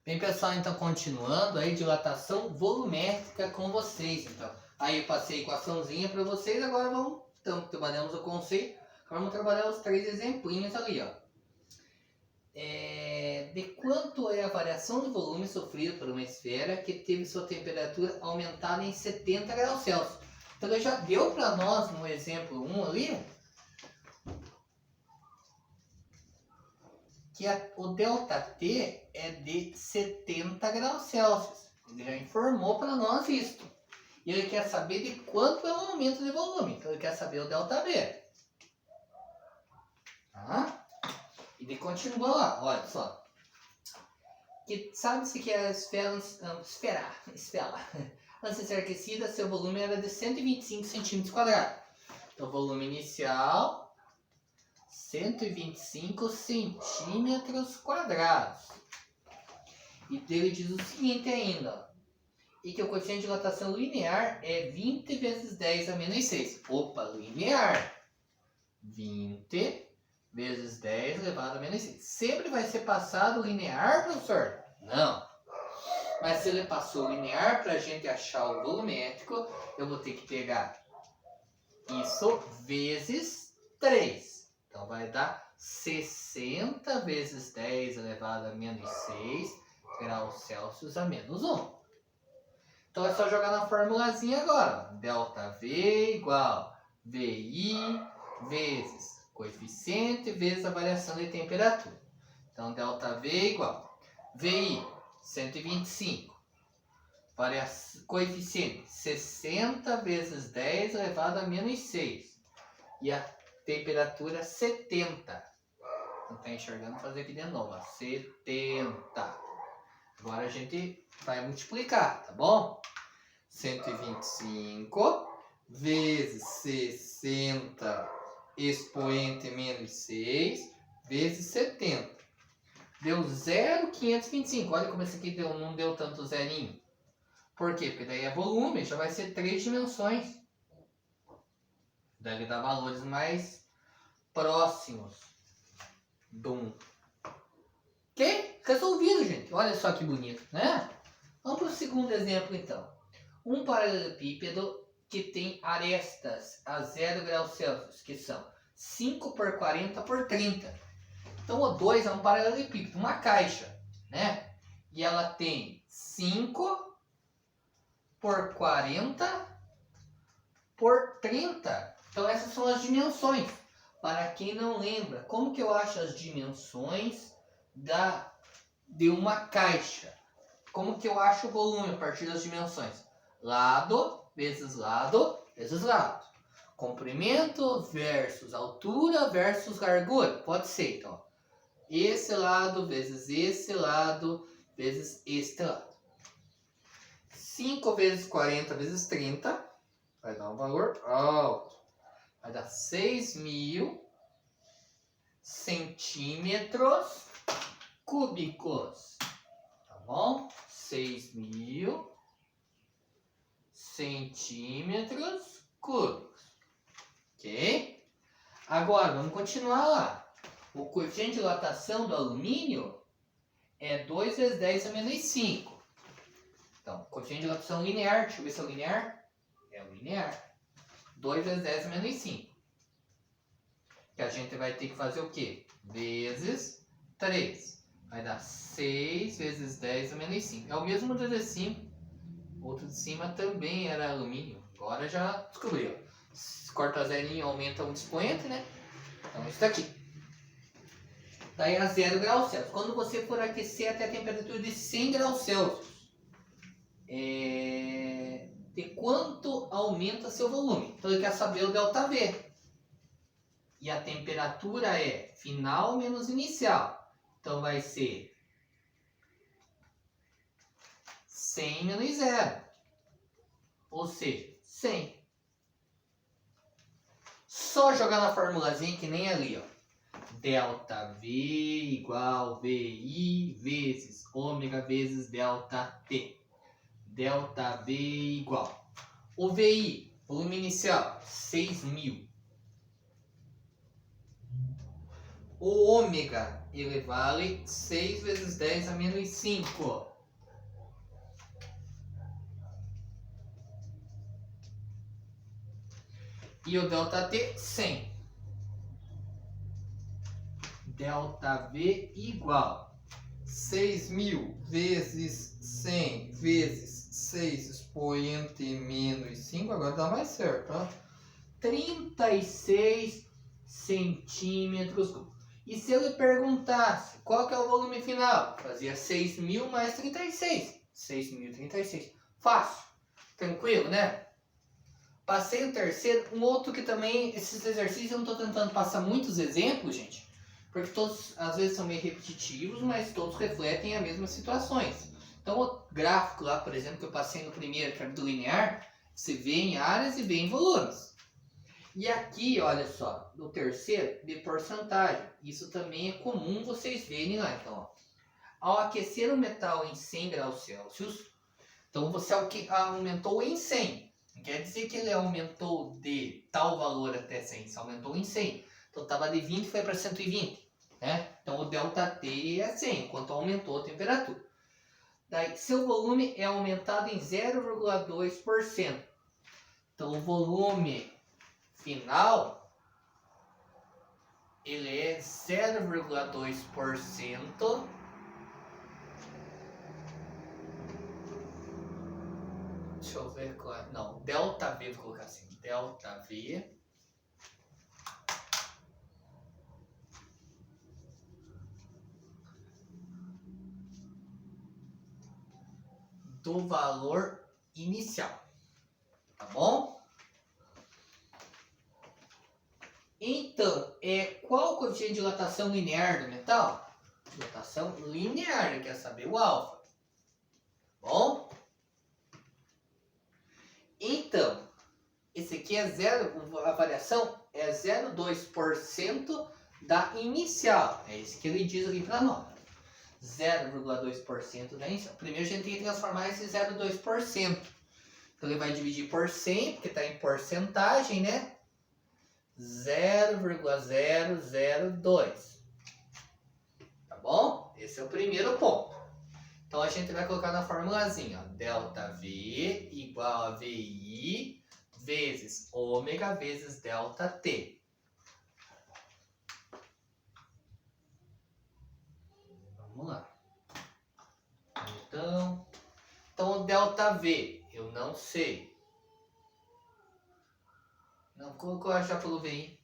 Bem, pessoal, então continuando aí, dilatação volumétrica com vocês. Então, aí eu passei a equaçãozinha para vocês, agora então, trabalhamos o conceito, agora vamos trabalhar os 3 exemplinhos ali, ó. De quanto é a variação do volume sofrido por uma esfera que teve sua temperatura aumentada em 70 graus Celsius. Então, ele já deu para nós no exemplo 1 ali, que o ΔT é de 70 graus Celsius. Ele já informou para nós isto. E ele quer saber de quanto é o aumento de volume. Então ele quer saber o ΔV. Tá? E ele continua lá, olha só. Que sabe-se que a esfera antes de ser aquecida, seu volume era de 125 centímetros quadrados. Então o volume inicial 125 centímetros quadrados. E ele diz o seguinte ainda, ó, e que o coeficiente de dilatação linear é 20 vezes 10 a menos 6. Opa, linear. 20 vezes 10 elevado a menos 6. Sempre vai ser passado linear, professor? Não. Mas se ele passou linear, para a gente achar o volumétrico, eu vou ter que pegar isso vezes 3. Então vai dar 60 vezes 10 elevado a menos 6 graus Celsius a menos 1. Então é só jogar na formulazinha agora. ΔV igual VI vezes coeficiente vezes a variação de temperatura. Então ΔV igual VI 125. Coeficiente 60 vezes 10 elevado a menos 6. E a temperatura 70. Não está enxergando? Vou fazer aqui de novo. 70. Agora a gente vai multiplicar, tá bom? 125 vezes 60 expoente menos 6 vezes 70. Deu 0,525. Olha como esse aqui não deu tanto zerinho. Por quê? Porque daí é volume, já vai ser 3 dimensões. Deve dar valores mais próximos do 1. Ok? Resolvido, gente. Olha só que bonito, né? Vamos para o segundo exemplo, então. Um paralelepípedo que tem arestas a 0 graus Celsius, que são 5 por 40 por 30. Então, o 2 é um paralelepípedo, uma caixa, né? E ela tem 5 por 40 por 30. Então essas são as dimensões. Para quem não lembra, como que eu acho as dimensões de uma caixa? Como que eu acho o volume a partir das dimensões? Lado vezes lado vezes lado. Comprimento versus altura versus largura. Pode ser, então. Esse lado vezes esse lado vezes este lado. 5 vezes 40 vezes 30 vai dar um valor alto. Vai dar 6.000 centímetros cúbicos. Tá bom? 6.000 centímetros cúbicos. Ok? Agora, vamos continuar lá. O coeficiente de dilatação do alumínio é 2 vezes 10 a menos 5. Então, coeficiente de dilatação linear. Deixa eu ver se é linear. É linear. 2 vezes 10 a menos 5. Que a gente vai ter que fazer o quê? Vezes 3. Vai dar 6 vezes 10 a menos 5. É o mesmo do de cima. Outro de cima também era alumínio. Agora já descobriu. Corta zerinho, aumenta um expoente, né? Então isso daqui. Daí a 0 graus Celsius. Quando você for aquecer até a temperatura de 100 graus Celsius, de quanto aumenta seu volume? Então ele quer saber o ΔV. E a temperatura é final menos inicial. Então vai ser 100 menos 0. Ou seja, 100. Só jogar na formulazinha que nem ali, ó. ΔV igual VI vezes ômega vezes ΔT. ΔV igual. O VI, volume inicial, 6.000. O ômega, ele vale 6 vezes 10 a menos 5. E o ΔT, 100. ΔV igual 6.000 vezes 100 vezes 6 expoente menos 5. Agora dá mais certo, ó. 36 centímetros. E se ele perguntasse qual que é o volume final? Fazia 6.000 mais 36. 6.036. Fácil. Tranquilo, né? Passei o terceiro. Um outro que também, esses exercícios eu não estou tentando passar muitos exemplos, gente. Porque todos, às vezes, são meio repetitivos, mas todos refletem as mesmas situações. Então, o gráfico lá, por exemplo, que eu passei no primeiro, que era do linear, você vê em áreas e vê em volumes. E aqui, olha só, no terceiro, de porcentagem. Isso também é comum vocês verem lá. Então, ó, ao aquecer o metal em 100 graus Celsius, então você aumentou em 100. Não quer dizer que ele aumentou de tal valor até 100, você aumentou em 100. Então estava de 20 e foi para 120. Né? Então o ΔT é 100, enquanto aumentou a temperatura. Daí, seu volume é aumentado em 0,2%. Então o volume final ele é 0,2%. Deixa eu ver qual é. Não, ΔV, vou colocar assim. ΔV do valor inicial. Tá bom? Então, qual o coeficiente de dilatação linear do metal? Dilatação linear, ele quer saber o alfa. Bom? Então, esse aqui é a variação é 0,2% da inicial. É isso que ele diz aqui para nós. 0,2% da inicial. Primeiro a gente tem que transformar esse 0,2%. Então ele vai dividir por 100, porque está em porcentagem, né? 0,002. Tá bom? Esse é o primeiro ponto. Então a gente vai colocar na formulazinha, ó, ΔV igual a VI vezes ômega vezes ΔT. Vamos lá. Então o ΔV eu não sei. Não colocou já pelo VI.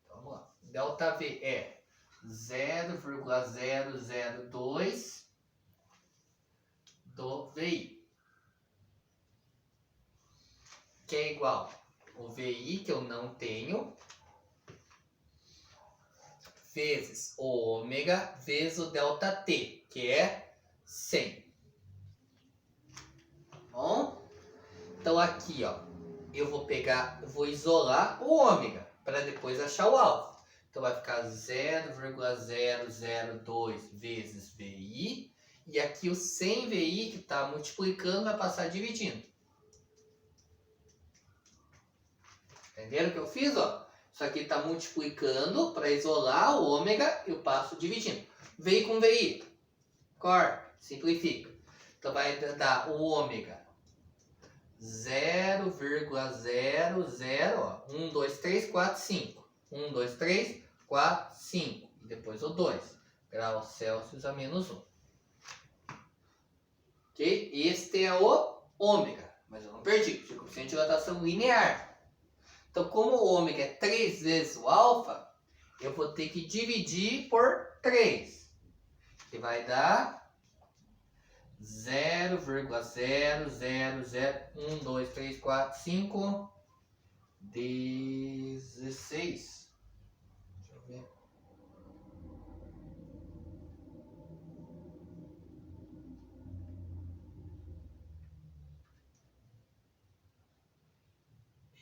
Então, vamos lá. ΔV é 0,002 do VI. Que é igual o VI, que eu não tenho, vezes o ômega, vezes o ΔT, que é 100. Bom? Então aqui, ó, eu vou isolar o ômega, para depois achar o alfa. Então vai ficar 0,002 vezes VI, e aqui o 100 VI, que está multiplicando, vai passar dividindo. Entenderam o que eu fiz? Ó? Isso aqui está multiplicando, para isolar o ômega, eu passo dividindo. VI com VI, corta, simplifica. Então vai dar o ômega 0,00, ó, 1, 2, 3, 4, 5. 1, 2, 3, 4, 5. E depois o 2. Graus Celsius a menos 1. Ok? Este é o ômega. Mas eu não perdi, porque o coeficiente de dilatação linear. Então, como o ômega é 3 vezes o alfa, eu vou ter que dividir por 3. Que vai dar 0,000, 1, 2, 3, 4, 5, 16. Deixa eu ver.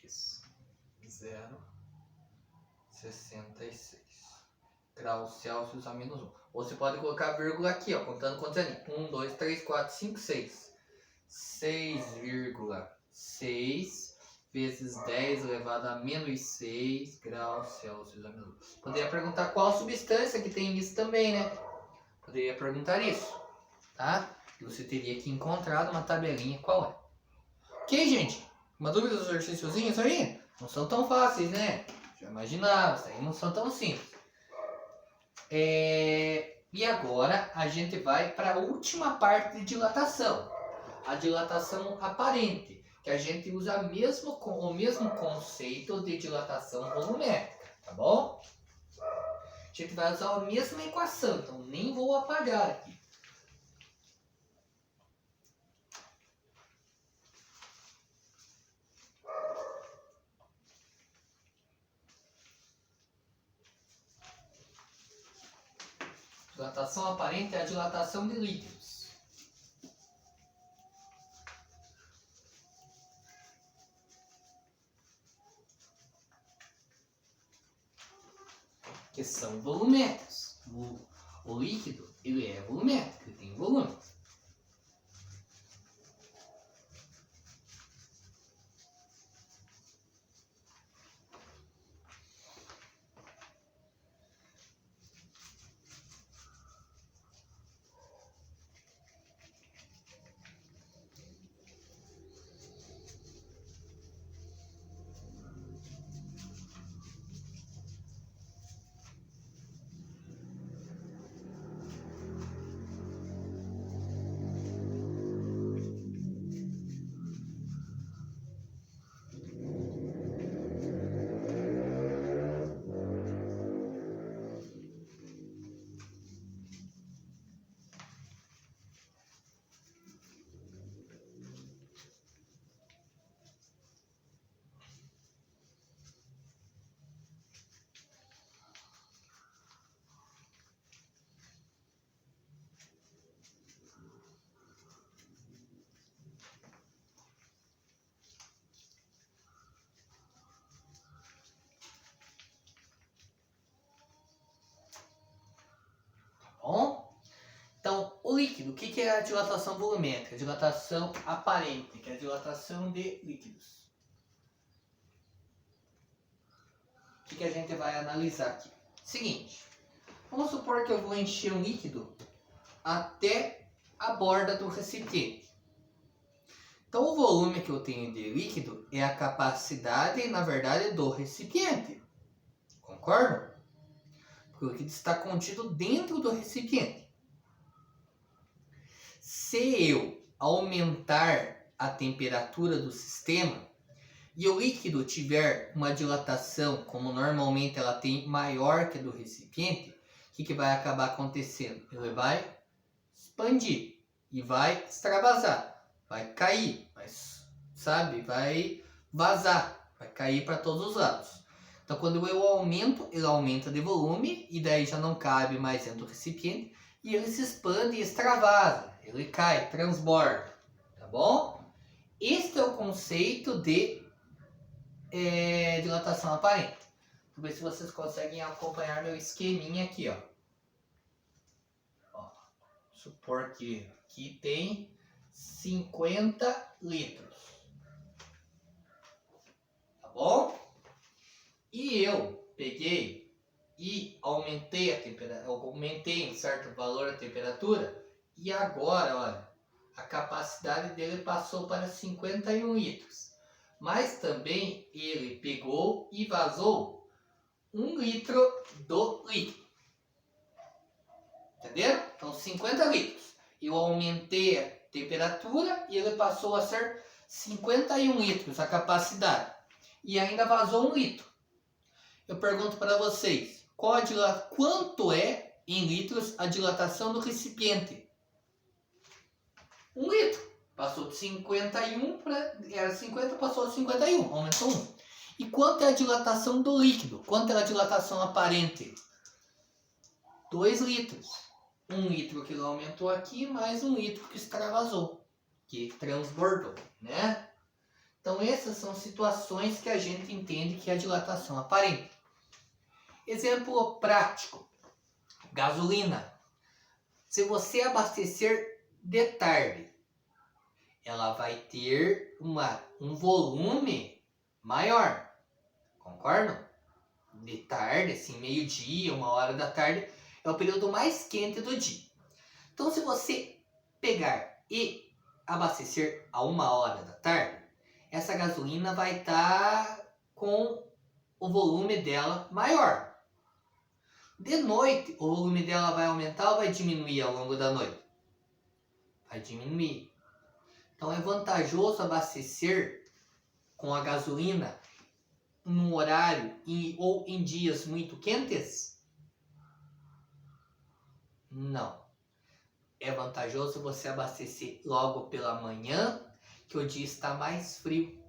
Isso. 0,66 graus Celsius a menos 1. Ou você pode colocar vírgula aqui, ó, contando quantos ali. 1, 2, 3, 4, 5, 6. 6,6 vezes 10 elevado a menos 6 graus Celsius. Poderia perguntar qual substância que tem isso também, né? Poderia perguntar isso, tá? E você teria que encontrar uma tabelinha qual é. Ok, gente? Uma dúvida dos exercíciozinhos aí? Não são tão fáceis, né? Já imaginava, isso aí não são tão simples. E agora a gente vai para a última parte de dilatação. A dilatação aparente, que a gente usa o mesmo conceito de dilatação volumétrica, tá bom? A gente vai usar a mesma equação, então nem vou apagar aqui. Dilatação aparente é a dilatação de líquidos. Que são volumétricos. O líquido, ele é volumétrico, ele tem volume. Bom? Então, o líquido, o que é a dilatação volumétrica? A dilatação aparente, que é a dilatação de líquidos. O que a gente vai analisar aqui? Seguinte, vamos supor que eu vou encher um líquido até a borda do recipiente. Então, o volume que eu tenho de líquido é a capacidade, na verdade, do recipiente. Concordo? Porque o líquido está contido dentro do recipiente. Se eu aumentar a temperatura do sistema e o líquido tiver uma dilatação, como normalmente ela tem maior que a do recipiente, o que vai acabar acontecendo? Ele vai expandir e vai extravasar, vai cair, vai vazar, vai cair para todos os lados. Então, quando eu aumento, ele aumenta de volume e daí já não cabe mais dentro do recipiente e ele se expande e extravasa, ele cai, transborda, tá bom? Este é o conceito de dilatação aparente. Vou ver se vocês conseguem acompanhar meu esqueminha aqui, ó. Supor que aqui tem 50 litros. Tá bom? E eu peguei e aumentei a temperatura, aumentei em certo valor a temperatura e agora, olha, a capacidade dele passou para 51 litros. Mas também ele pegou e vazou 1 litro do líquido. Entenderam? Então 50 litros. Eu aumentei a temperatura e ele passou a ser 51 litros a capacidade. E ainda vazou 1 litro. Eu pergunto para vocês, quanto é em litros a dilatação do recipiente? 1 litro. Passou de 51 para... Era 50, passou de 51. Aumentou 1. E quanto é a dilatação do líquido? Quanto é a dilatação aparente? 2 litros. 1 litro que ele aumentou aqui, mais 1 litro que extravasou, que transbordou, né? Então essas são situações que a gente entende que é a dilatação aparente. Exemplo prático. Gasolina. Se você abastecer de tarde, ela vai ter um volume maior. Concordam? De tarde, assim, meio-dia, 1h da tarde, é o período mais quente do dia. Então, se você pegar e abastecer a 1h da tarde, essa gasolina vai estar com o volume dela maior. De noite, o volume dela vai aumentar ou vai diminuir ao longo da noite? Vai diminuir. Então, é vantajoso abastecer com a gasolina num horário ou em dias muito quentes? Não. É vantajoso você abastecer logo pela manhã, que o dia está mais frio.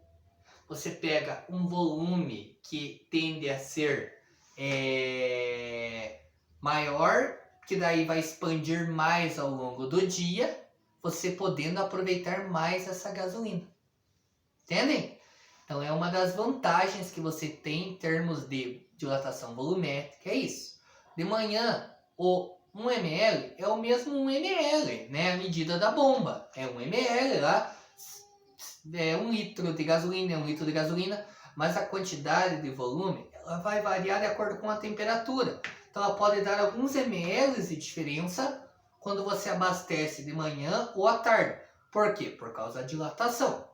Você pega um volume que tende a ser maior, que daí vai expandir mais ao longo do dia, você podendo aproveitar mais essa gasolina. Entendem? Então é uma das vantagens que você tem em termos de dilatação volumétrica, é isso. De manhã, o 1 ml é o mesmo 1 ml, né? A medida da bomba. É 1 ml lá, é 1 litro de gasolina, é 1 litro de gasolina, mas a quantidade de volume ela vai variar de acordo com a temperatura. Então ela pode dar alguns ml de diferença quando você abastece de manhã ou à tarde. Por quê? Por causa da dilatação.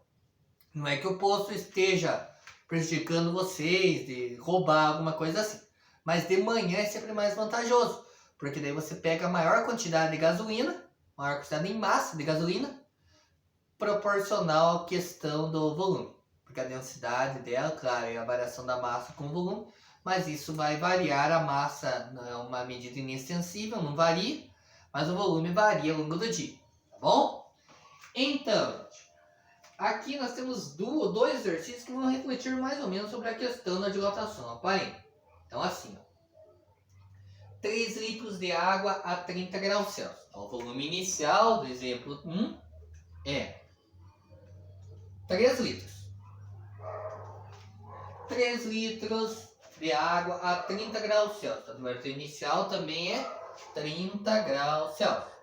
Não é que o posto esteja prejudicando vocês, de roubar alguma coisa assim. Mas de manhã é sempre mais vantajoso, porque daí você pega a maior quantidade de gasolina, maior quantidade em massa de gasolina, proporcional à questão do volume. Porque a densidade dela, claro, é a variação da massa com o volume, mas isso vai variar a massa, não é uma medida inextensível, não varia, mas o volume varia ao longo do dia, tá bom? Então, aqui nós temos dois exercícios que vão refletir mais ou menos sobre a questão da dilatação aparente. Então assim, 3 litros de água a 30 graus Celsius. Então, o volume inicial do exemplo 1 é 3 litros. 3 litros de água a 30 graus Celsius. A temperatura inicial também é 30 graus Celsius.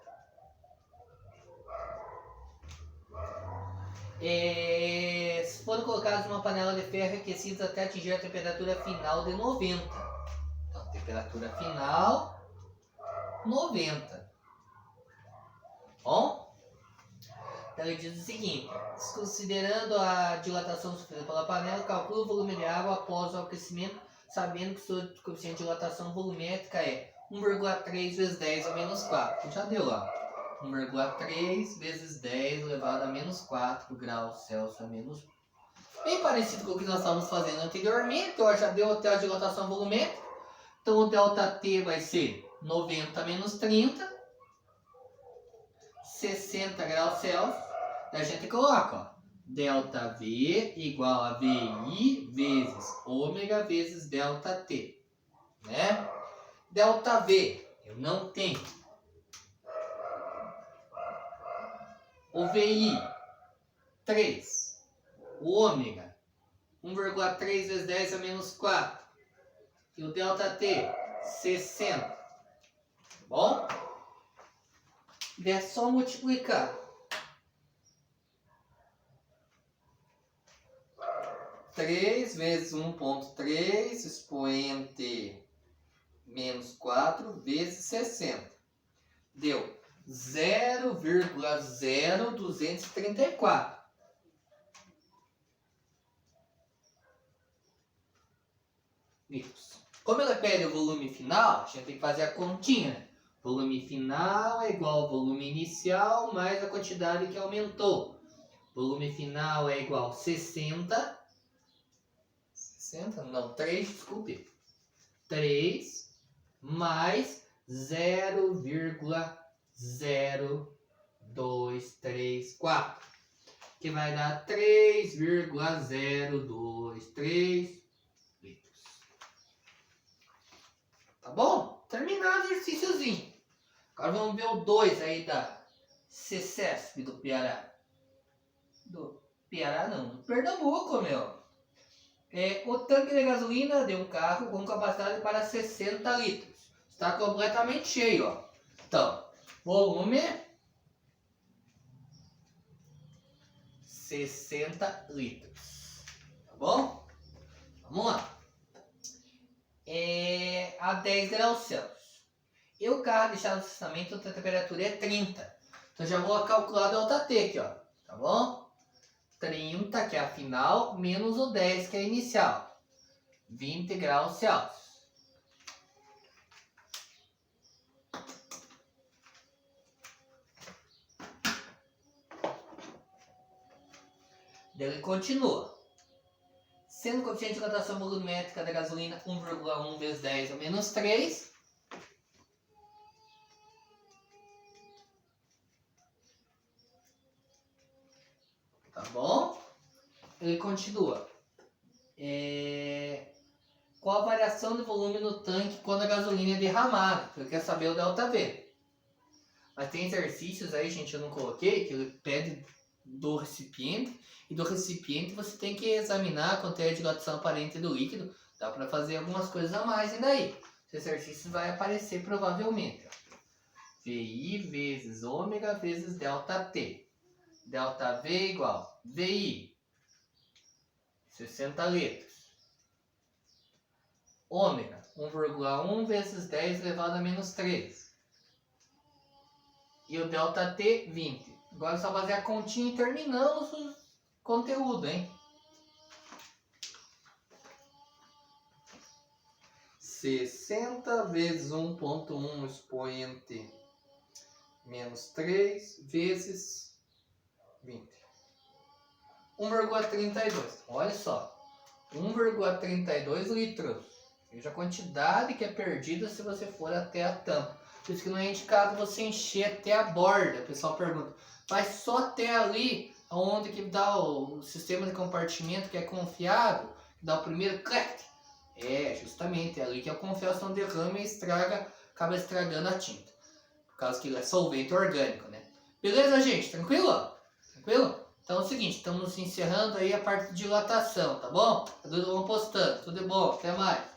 Se foram colocados numa panela de ferro aquecida até atingir a temperatura final de 90. Então, temperatura final 90. Bom? Então ele diz o seguinte: considerando a dilatação sofrida pela panela, calcula o volume de água após o aquecimento, sabendo que o seu coeficiente de dilatação volumétrica é 1,3 vezes 10 a menos 4. Já deu lá. 1,3 vezes 10 elevado a menos 4 graus Celsius a menos 1. Bem parecido com o que nós estávamos fazendo anteriormente. Eu já deu até a dilatação volumétrica. Então o ΔT vai ser 90 menos 30. 60 graus Celsius. Daí a gente coloca, ó, ΔV igual a VI vezes ômega vezes ΔT. Né? ΔV eu não tenho. O VI, 3. O ômega, 1,3 vezes 10 a menos 4. E o ΔT, 60. Tá bom? E é só multiplicar. 3 vezes 1,3 expoente menos 4 vezes 60. Deu 0,0234. litros. Como ela pede o volume final, a gente tem que fazer a continha, né? Volume final é igual ao volume inicial mais a quantidade que aumentou. Volume final é igual a 60. 60? Não, 3, desculpe. 3 mais 0,0234, que vai dar 3,023 litros. Tá bom? Terminado o exercíciozinho. Agora vamos ver o 2 aí da CECESP do Piará. Do Piará não, do Pernambuco, meu. O tanque de gasolina de um carro com capacidade para 60 litros. Está completamente cheio, ó. Então, volume 60 litros. Tá bom? Vamos lá. A 10 graus Celsius. E o carro deixado no estacionamento, a temperatura é 30. Então já vou calcular o ΔT aqui, ó. Tá bom? 30, que é a final, menos o 10, que é a inicial. 20 graus Celsius. Ele continua. Sendo o coeficiente de dilatação volumétrica da gasolina 1,1 vezes 10 a menos 3. Tá bom? Ele continua. Qual a variação de volume no tanque quando a gasolina é derramada? Ele quer saber o ΔV. Mas tem exercícios aí, gente, eu não coloquei, que ele pede do recipiente. E do recipiente você tem que examinar a quantidade de dilatação aparente do líquido. Dá para fazer algumas coisas a mais ainda aí. Esse exercício vai aparecer provavelmente. VI vezes ômega vezes ΔT. ΔV igual VI, 60 litros. Ômega, 1,1 vezes 10 elevado a menos 3. E o ΔT, 20. Agora é só fazer a continha e terminamos o conteúdo, hein? 60 vezes 1,1 expoente menos 3 vezes 20. 1,32. Olha só. 1,32 litros. Veja a quantidade que é perdida se você for até a tampa. Por isso que não é indicado você encher até a borda. O pessoal pergunta, vai só até ali, onde que dá o sistema de compartimento que é confiável, que dá o primeiro clac. Justamente, é ali que a confiação derrama e acaba estragando a tinta. Por causa que ele é solvente orgânico, né? Beleza, gente? Tranquilo? Tranquilo? Então é o seguinte, estamos encerrando aí a parte de dilatação, tá bom? Vamos postando. Tudo de bom. Até mais.